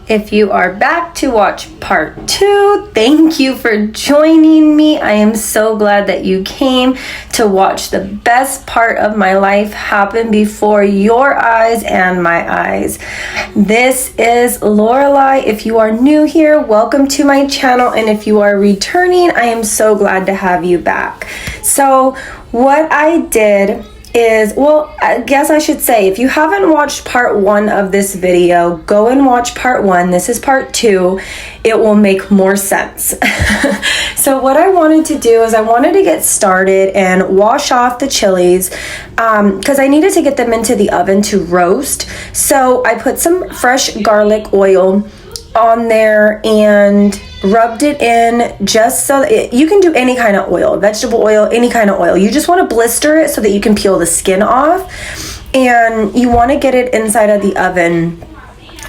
If you are back to watch part 2, thank you for joining me. I am so glad that you came to watch the best part of my life happen before your eyes and my eyes. This is Lorelai. If you are new here, welcome to my channel. And if you are returning, I am so glad to have you back. So what I did is, well, I guess I should say, if you haven't watched part 1 of this video, go and watch part 1. This is part 2. It will make more sense. So what I wanted to do is I wanted to get started and wash off the chilies because I needed to get them into the oven to roast. So I put some fresh garlic oil on there and rubbed it in just so that you can do any kind of oil, vegetable oil, any kind of oil. You just want to blister it so that you can peel the skin off, and you want to get it inside of the oven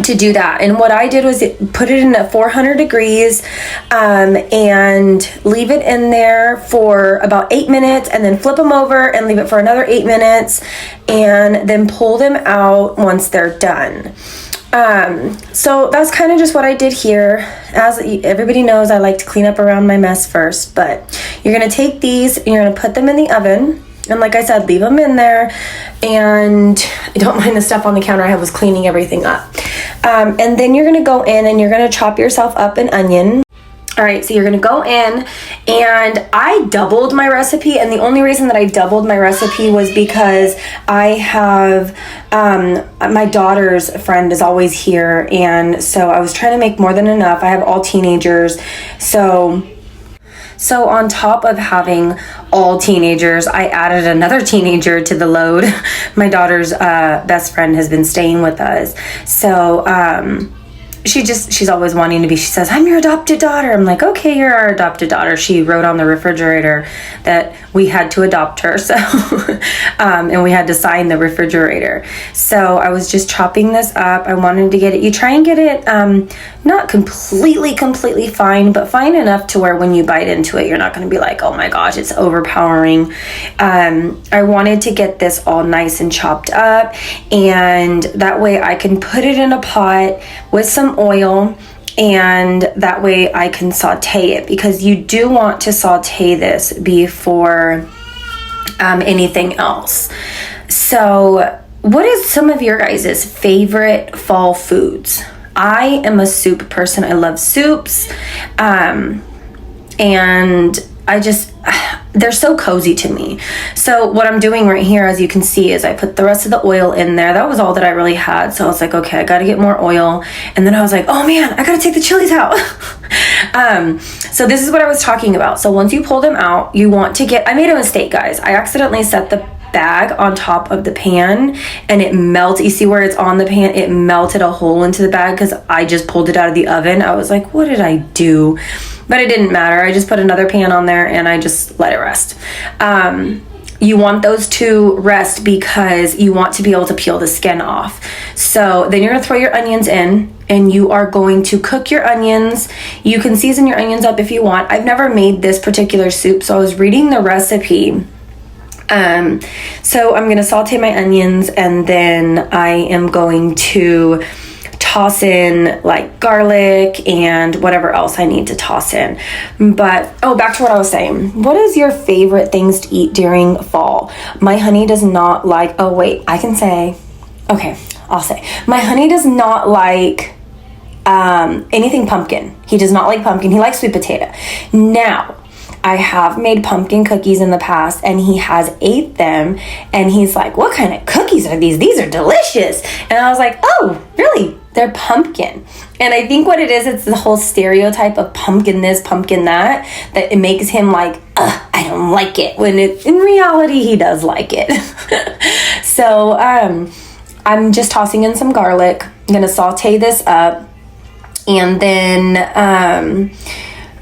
to do that. And what I did was put it in at 400 degrees and leave it in there for about 8 minutes, and then flip them over and leave it for another 8 minutes, and then pull them out once they're done. So that's kind of just what I did here. As everybody knows, I like to clean up around my mess first, but you're going to take these and you're going to put them in the oven. And like I said, leave them in there, and I don't mind the stuff on the counter. I was cleaning everything up. And then you're going to go in and you're going to chop yourself up an onion. All right, so you're gonna go in, and I doubled my recipe, and the only reason that I doubled my recipe was because I have, my daughter's friend is always here, and so I was trying to make more than enough. I have all teenagers, so on top of having all teenagers, I added another teenager to the load. My daughter's best friend has been staying with us, so she's always wanting to be, she says, "I'm your adopted daughter." I'm like, "Okay, you're our adopted daughter." She wrote on the refrigerator that we had to adopt her, so and we had to sign the refrigerator. So I was just chopping this up. I wanted to get it, you try and get it not completely fine, but fine enough to where when you bite into it, you're not going to be like, "Oh my gosh, it's overpowering." I wanted to get this all nice and chopped up, and that way I can put it in a pot with some oil, and that way I can saute it, because you do want to saute this before anything else. So what is some of your guys' favorite fall foods? I am a soup person. I love soups, and they're so cozy to me. So what I'm doing right here, as you can see, is I put the rest of the oil in there. That was all that I really had. So I was like, okay, I got to get more oil. And then I was like, oh man, I got to take the chilies out. So this is what I was talking about. So once you pull them out, you want to I made a mistake, guys. I accidentally set the bag on top of the pan, and it melted. You see where it's on the pan? It melted a hole into the bag because I just pulled it out of the oven. I was like, what did I do? But it didn't matter. I just put another pan on there and I just let it rest. You want those to rest because you want to be able to peel the skin off. So then you're gonna throw your onions in, and you are going to cook your onions. You can season your onions up if you want. I've never made this particular soup, so I was reading the recipe. So I'm going to saute my onions, and then I am going to toss in like garlic and whatever else I need to toss in. But, back to what I was saying. What is your favorite things to eat during fall? My honey does not like, I'll say. My honey does not like anything pumpkin. He does not like pumpkin. He likes sweet potato. Now, I have made pumpkin cookies in the past, and he has ate them, and he's like, "What kind of cookies are these? These are delicious." And I was like, "Oh, really? They're pumpkin." And I think what it is, it's the whole stereotype of pumpkin this, pumpkin that it makes him like, I don't like it, when in reality, he does like it. So I'm just tossing in some garlic. I'm going to saute this up, and then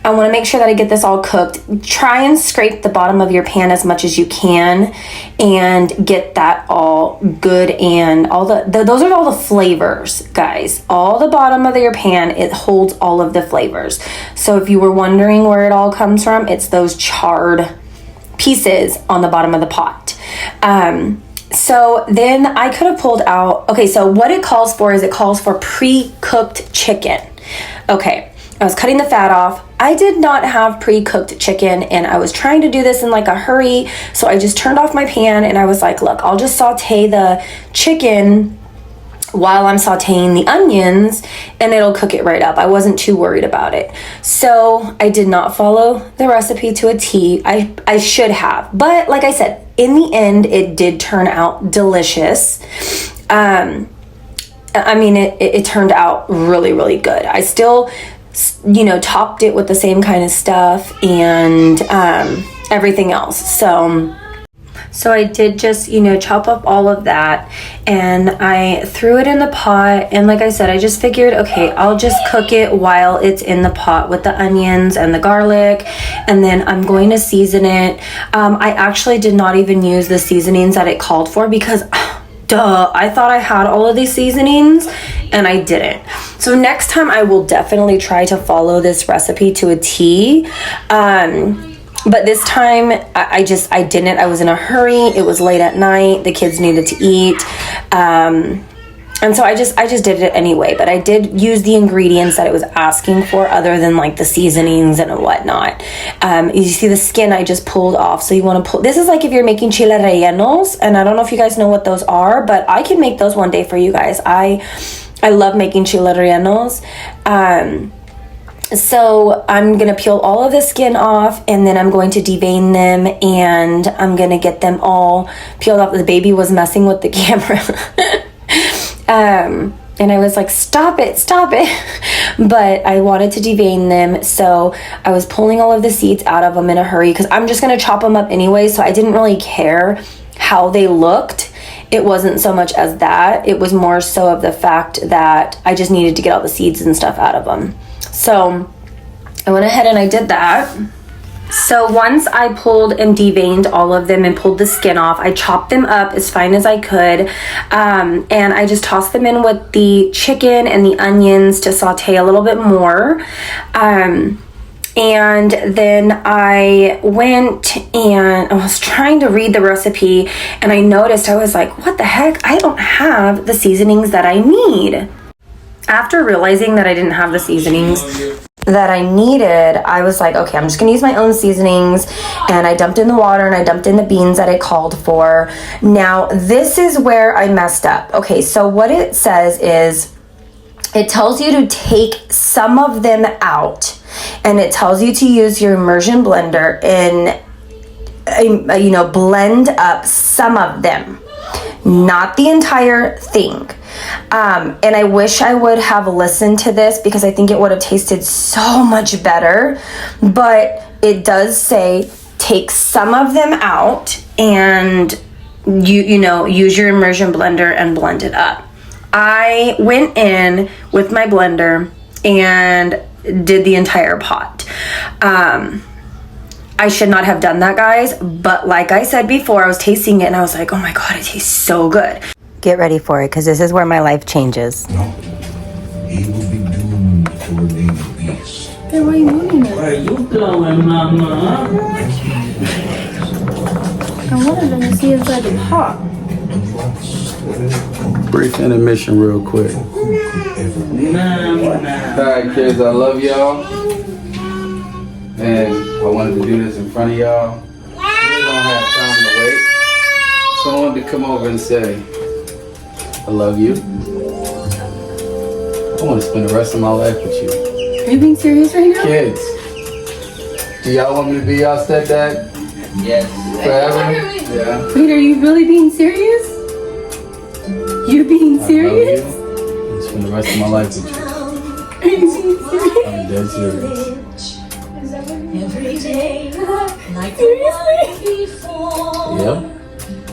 I want to make sure that I get this all cooked. Try and scrape the bottom of your pan as much as you can and get that all good, and all those are all the flavors, guys. All the bottom of your pan, it holds all of the flavors. So if you were wondering where it all comes from, it's those charred pieces on the bottom of the pot. So then I could have pulled out, okay, so what it calls for is it calls for pre-cooked chicken. Okay, I was cutting the fat off. I did not have pre-cooked chicken, and I was trying to do this in like a hurry, so I just turned off my pan and I was like, look, I'll just saute the chicken while I'm sauteing the onions and it'll cook it right up. I wasn't too worried about it. So I did not follow the recipe to a T. I should have, but like I said, in the end, it did turn out delicious. I mean, it turned out really, really good. I still, you know, topped it with the same kind of stuff and everything else. So I did just, you know, chop up all of that and I threw it in the pot. And like I said, I just figured, okay, I'll just cook it while it's in the pot with the onions and the garlic. And then I'm going to season it. I actually did not even use the seasonings that it called for because duh, I thought I had all of these seasonings and I didn't. So next time I will definitely try to follow this recipe to a T. But this time I didn't. I was in a hurry. It was late at night. The kids needed to eat. And so I just did it anyway, but I did use the ingredients that it was asking for other than like the seasonings and whatnot. You see the skin I just pulled off. So you want to pull, this is like if you're making chile rellenos, and I don't know if you guys know what those are, but I can make those one day for you guys. I love making chile rellenos. So I'm going to peel all of the skin off and then I'm going to devein them and I'm going to get them all peeled off. The baby was messing with the camera. And I was like, stop it. But I wanted to devein them. So I was pulling all of the seeds out of them in a hurry because I'm just going to chop them up anyway. So I didn't really care how they looked. It wasn't so much as that. It was more so of the fact that I just needed to get all the seeds and stuff out of them. So I went ahead and I did that. So once I pulled and deveined all of them and pulled the skin off, I chopped them up as fine as I could. And I just tossed them in with the chicken and the onions to saute a little bit more. And then I went and I was trying to read the recipe and I noticed, I was like, what the heck? I don't have the seasonings that I need. After realizing that I didn't have the seasonings that I needed, I was like, okay, I'm just gonna use my own seasonings. And I dumped in the water and I dumped in the beans that it called for. Now, this is where I messed up. Okay, so what it says is, it tells you to take some of them out and it tells you to use your immersion blender and, you know, blend up some of them, not the entire thing. And I wish I would have listened to this because I think it would have tasted so much better. But it does say take some of them out and you know, use your immersion blender and blend it up. I went in with my blender and did the entire pot. I should not have done that, guys, but like I said before, I was tasting it and I was like, oh my God, it tastes so good. Get ready for it, because this is where my life changes. No, he will be doomed to remain a beast. Then why are you moving it? Where are you going, Mama? I wanted them to see inside the pot. Brief intermission real quick. Alright kids, I love y'all. And I wanted to do this in front of y'all. We don't have time to wait. So I wanted to come over and say, I love you. I want to spend the rest of my life with you. Are you being serious right now? Kids, do y'all want me to be y'all stepdad? Yes. Forever? Yeah. Wait, are you really being serious? You're being serious? I love you. And spend the rest of my life with you. Are you being serious? I'm dead serious. Every day, like the one before. Yep.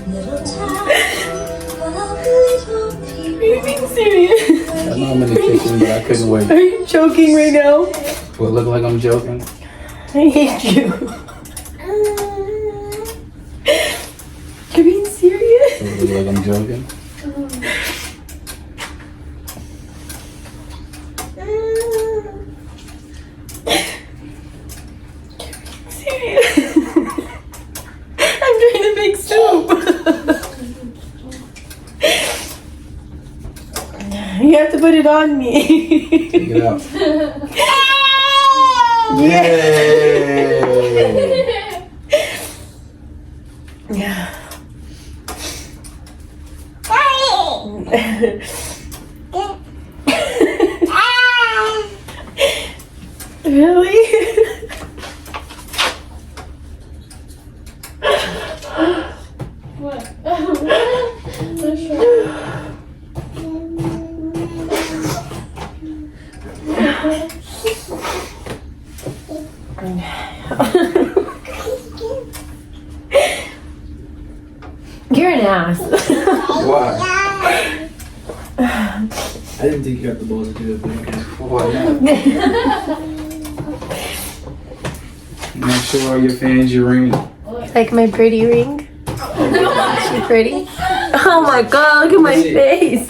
Little time, little people. Are you being serious? I know I'm in the kitchen, but I couldn't wait. Are you joking right now? Will it look like I'm joking? I hate you. You're being serious? Will it look like I'm joking? Serious? I'm trying to make soup. put it on me. Take it out. Yay! Yeah. Really? You're an ass. Why? I didn't think you had the balls to do it, but okay. Why not? Make sure your fans your ring. Like my pretty ring. Is she pretty? Oh my god, look at my face.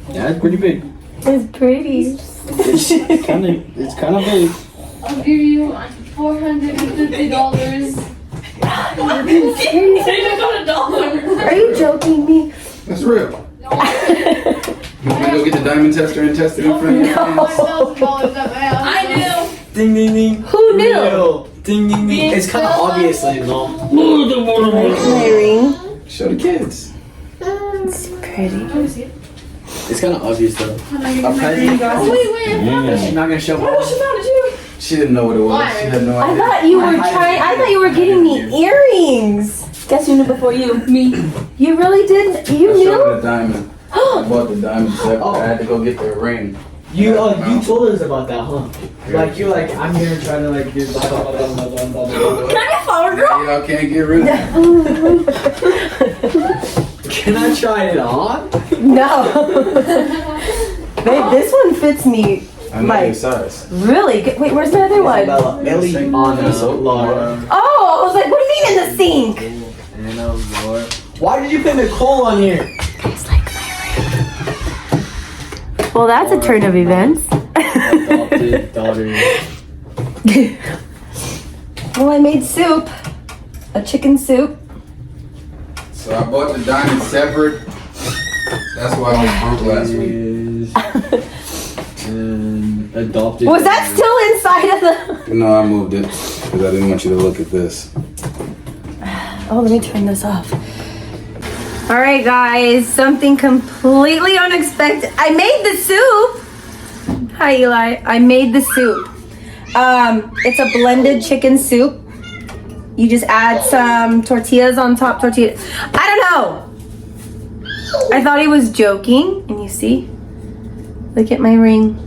Yeah, it's pretty big. It's pretty. It's kind of big. I'll give you $450. Are you joking me? That's real. You want me to go get the diamond tester and test it in front of your fans? I knew. Ding ding ding. Who knew? Real. Ding ding ding. It's kind of obvious, like, no. My ring. Show the kids. It's pretty. It's kind of obvious though. A present. She's not gonna show up. She didn't know what it was. She had no I idea. thought you were trying. I thought you were getting me earrings. Guess who knew before you? Me. You really did? You I showed her knew? the diamond. I bought the diamond set. I had to go get the ring. You told us about that, huh? Like you're like, I'm gonna try to like do blah blah blah blah blah blah blah. Can I get flower girl? Y'all can't get rid of it. Can I try it on? No. Babe, this one fits me I know your size. really good. Wait, where's my other one? Belly on a Laura. Oh, I was like, what do you mean in the sink? And a Laura. Why did you put Nicole on here? It's like my ring. Well, that's a turn of events. Adopted daughter. Well, I made soup. A chicken soup. So I bought the diamond separate. That's why I was broke last week. And adopted. Was that still inside of the... No, I moved it because I didn't want you to look at this. Oh, let me turn this off. All right, guys, something completely unexpected. I made the soup. Hi, Eli. I made the soup. It's a blended chicken soup. You just add some tortillas on top. Tortillas. I don't know. I thought he was joking, and you see, look at my ring.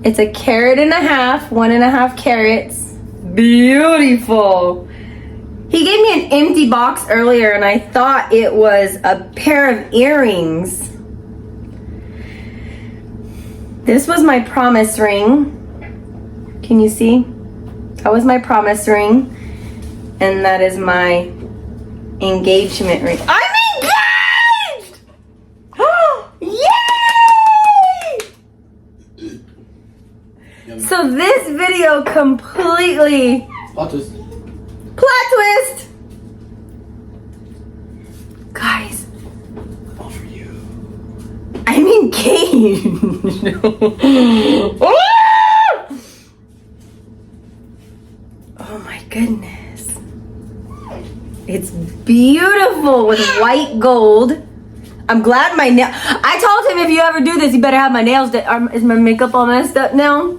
It's a 1.5 carats, 1.5 carats. Beautiful. He gave me an empty box earlier and I thought it was a pair of earrings. This was my promise ring. Can you see? That was my promise ring. And that is my engagement ring. I'm engaged! Yay! So this video completely... Plot twist. Plot twist! Guys, All for you. I'm engaged. Oh my goodness. It's beautiful with white gold. I'm glad my nail. I told him if you ever do this, you better have my nails. Is my makeup all messed up now?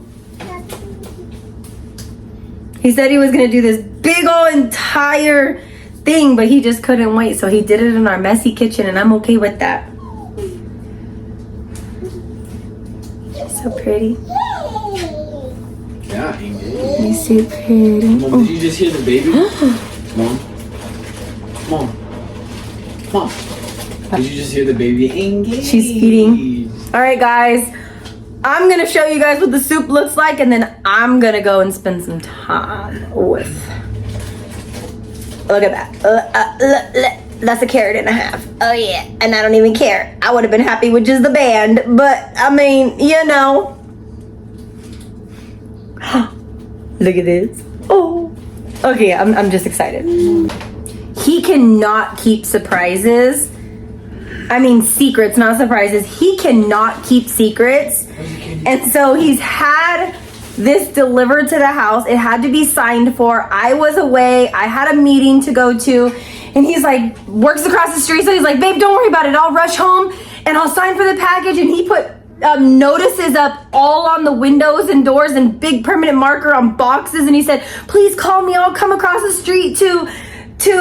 He said he was gonna do this big old entire thing, but he just couldn't wait. So he did it in our messy kitchen, and I'm okay with that. So pretty. Yeah, engaged. You so pretty. Mom, did you just hear the baby? Mom. Did you just hear the baby? Engaged. She's feeding. All right, guys. I'm gonna show you guys what the soup looks like, and then I'm gonna go and spend some time with. Look at that. That's 1.5 carats. Oh yeah, and I don't even care. I would have been happy with just the band, but I mean, you know. Look at this. Oh. Okay, I'm just excited. He cannot keep surprises. I mean secrets, not surprises. He cannot keep secrets. And so he's had this delivered to the house. It had to be signed for. I was away. I had a meeting to go to. And he's like, works across the street. So he's like, babe, don't worry about it. I'll rush home and I'll sign for the package. And he put notices up all on the windows and doors and big permanent marker on boxes. And he said, please call me. I'll come across the street to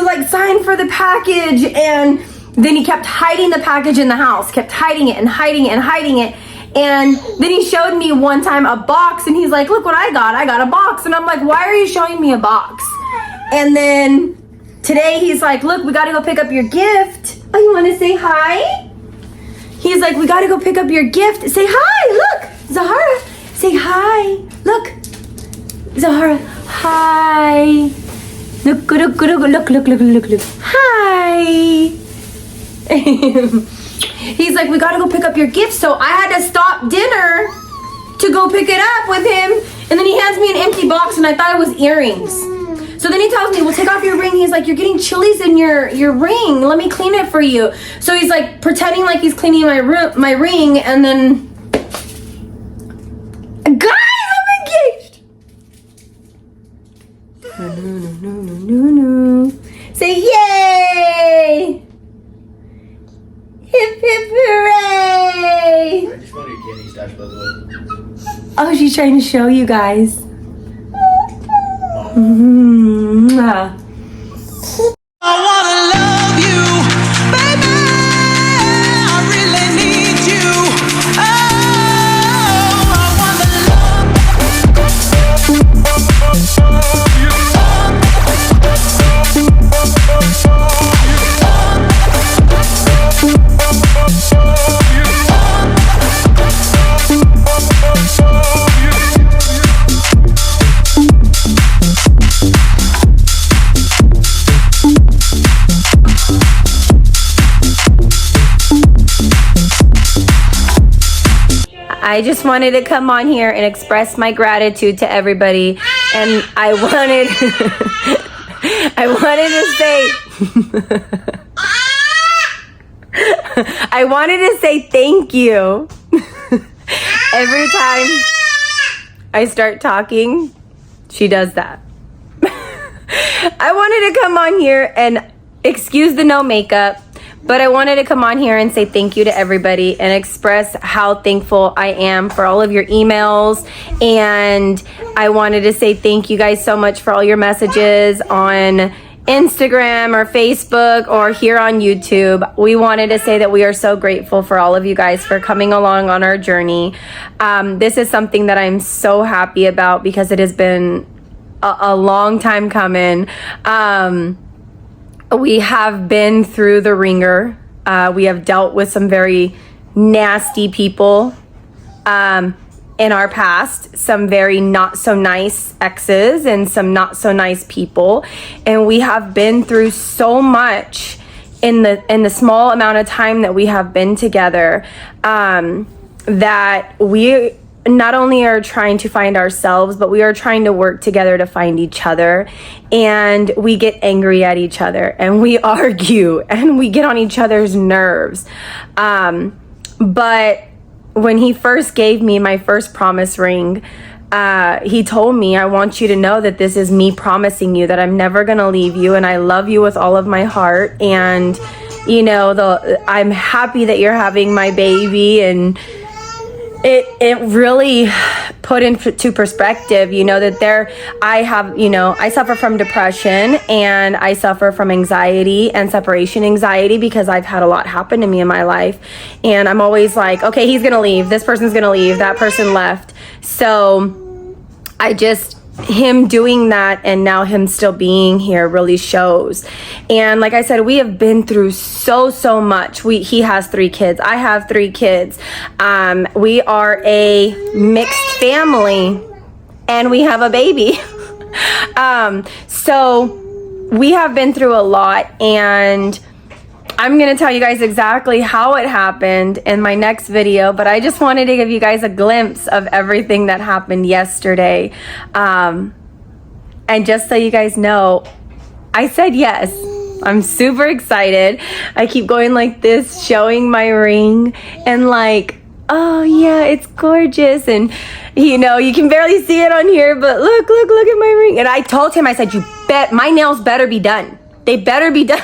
like sign for the package. And then he kept hiding the package in the house, kept hiding it and hiding it and hiding it. And then he showed me one time a box and he's like, look what I got a box. And I'm like, why are you showing me a box? And then today he's like, look, we gotta go pick up your gift. Oh, you wanna say hi? He's like, we gotta go pick up your gift. Say hi, look, Zahara, say hi. Look, Zahara, hi. Look, look. Hi. He's like, we gotta go pick up your gift. So I had to stop dinner to go pick it up with him. And then he hands me an empty box and I thought it was earrings. So then he tells me, well, take off your ring. He's like, you're getting chilies in your ring. Let me clean it for you. So he's like pretending like he's cleaning my ring. And then, guys, I'm engaged. No. Say yay. Hip hip hooray! I just wanted your candy stash, by the way. Oh, she's trying to show you guys. Mwah. I wanna love you, baby. I really need you. Oh, I I just wanted to come on here and express my gratitude to everybody, and I wanted to say thank you. Every time I start talking, she does that. I wanted to come on here and excuse the no makeup, but I wanted to come on here and say thank you to everybody and express how thankful I am for all of your emails. And I wanted to say thank you guys so much for all your messages on Instagram or Facebook or here on YouTube. We wanted to say that we are so grateful for all of you guys for coming along on our journey. This is something that I'm so happy about because it has been a long time coming. We have been through the ringer. We have dealt with some very nasty people in our past, some very not so nice exes and some not so nice people. And we have been through so much in the small amount of time that we have been together, that we not only are trying to find ourselves, but we are trying to work together to find each other. And we get angry at each other and we argue and we get on each other's nerves. But when he first gave me my first promise ring, he told me, I want you to know that this is me promising you that I'm never going to leave you. And I love you with all of my heart. And, you know, I'm happy that you're having my baby. And it really put into perspective, you know, that I suffer from depression and I suffer from anxiety and separation anxiety because I've had a lot happen to me in my life. And I'm always like, okay, he's going to leave. This person's going to leave. That person left. So him doing that and now him still being here really shows. And like I said, we have been through so much. He has 3 kids. I have 3 kids. We are a mixed family and we have a baby. So we have been through a lot, and I'm going to tell you guys exactly how it happened in my next video, but I just wanted to give you guys a glimpse of everything that happened yesterday. And just so you guys know, I said yes. I'm super excited. I keep going like this, showing my ring, and like, oh yeah, it's gorgeous. And you know, you can barely see it on here, but look at my ring. And I told him, I said, you bet my nails better be done. They better be done.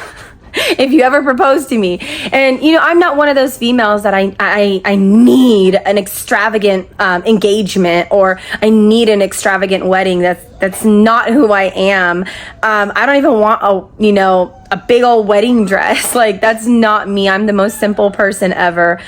If you ever propose to me. And you know, I'm not one of those females that I need an extravagant engagement, or I need an extravagant wedding. That's not who I am. I don't even want a big old wedding dress. Like, that's not me. I'm the most simple person ever.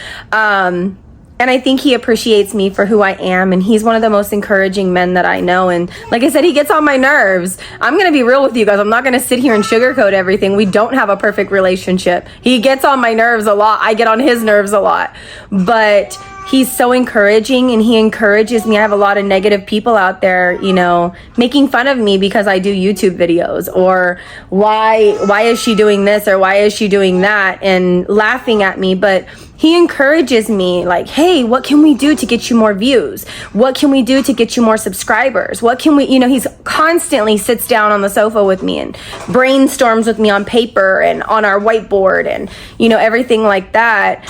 And I think he appreciates me for who I am, and he's one of the most encouraging men that I know. And like I said, he gets on my nerves. I'm gonna be real with you guys. I'm not gonna sit here and sugarcoat everything. We don't have a perfect relationship. He gets on my nerves a lot. I get on his nerves a lot. But he's so encouraging, and he encourages me. I have a lot of negative people out there, you know, making fun of me because I do YouTube videos, or why is she doing this, or why is she doing that, and laughing at me. But he encourages me, like, hey, what can we do to get you more views? What can we do to get you more subscribers? What can we, you know, he's constantly sits down on the sofa with me and brainstorms with me on paper and on our whiteboard, and, you know, everything like that.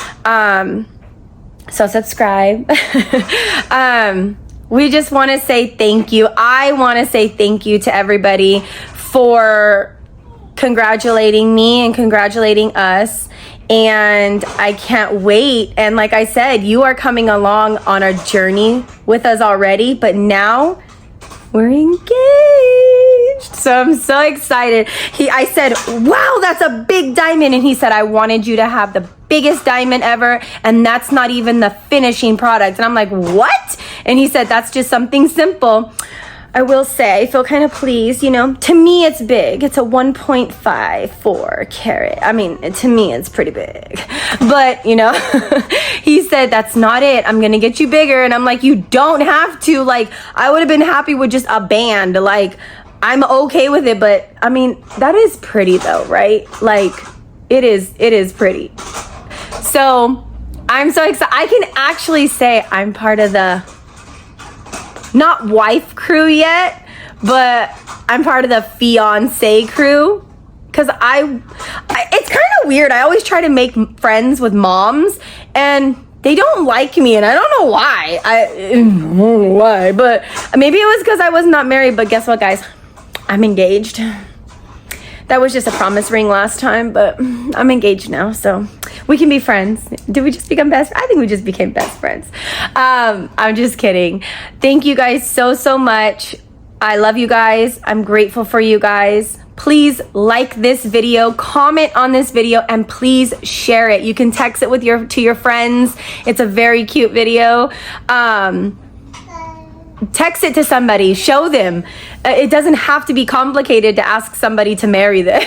So subscribe. We just want to say thank you. I want to say thank you to everybody for congratulating me and congratulating us. And I can't wait. And like I said, you are coming along on our journey with us already, but now we're engaged. So I'm so excited. I said, wow, that's a big diamond. And he said, I wanted you to have the biggest diamond ever, and that's not even the finishing product. And I'm like, what? And he said, that's just something simple. I will say, I feel kind of pleased, you know. To me, it's big. It's a 1.54 carat. I mean, to me, it's pretty big. But, you know, he said, that's not it. I'm going to get you bigger. And I'm like, you don't have to. Like, I would have been happy with just a band. Like, I'm okay with it. But, I mean, that is pretty, though, right? Like, it is pretty. So, I'm so excited. I can actually say I'm part of the... not wife crew yet, but I'm part of the fiance crew. Cause it's kind of weird. I always try to make friends with moms, and they don't like me, and I don't know why. Why? But maybe it was because I was not married. But guess what, guys? I'm engaged. That was just a promise ring last time, but I'm engaged now, so we can be friends. Did we just become best? I think we just became best friends. I'm just kidding. Thank you guys so much. I love you guys. I'm grateful for you guys. Please like this video, comment on this video, and please share it. You can text it to your friends. It's a very cute video. Text it to somebody, show them. It doesn't have to be complicated to ask somebody to marry them.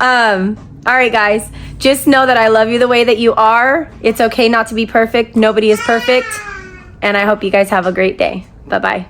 All right, guys, just know that I love you the way that you are. It's okay not to be perfect. Nobody is perfect. And I hope you guys have a great day. Bye-bye.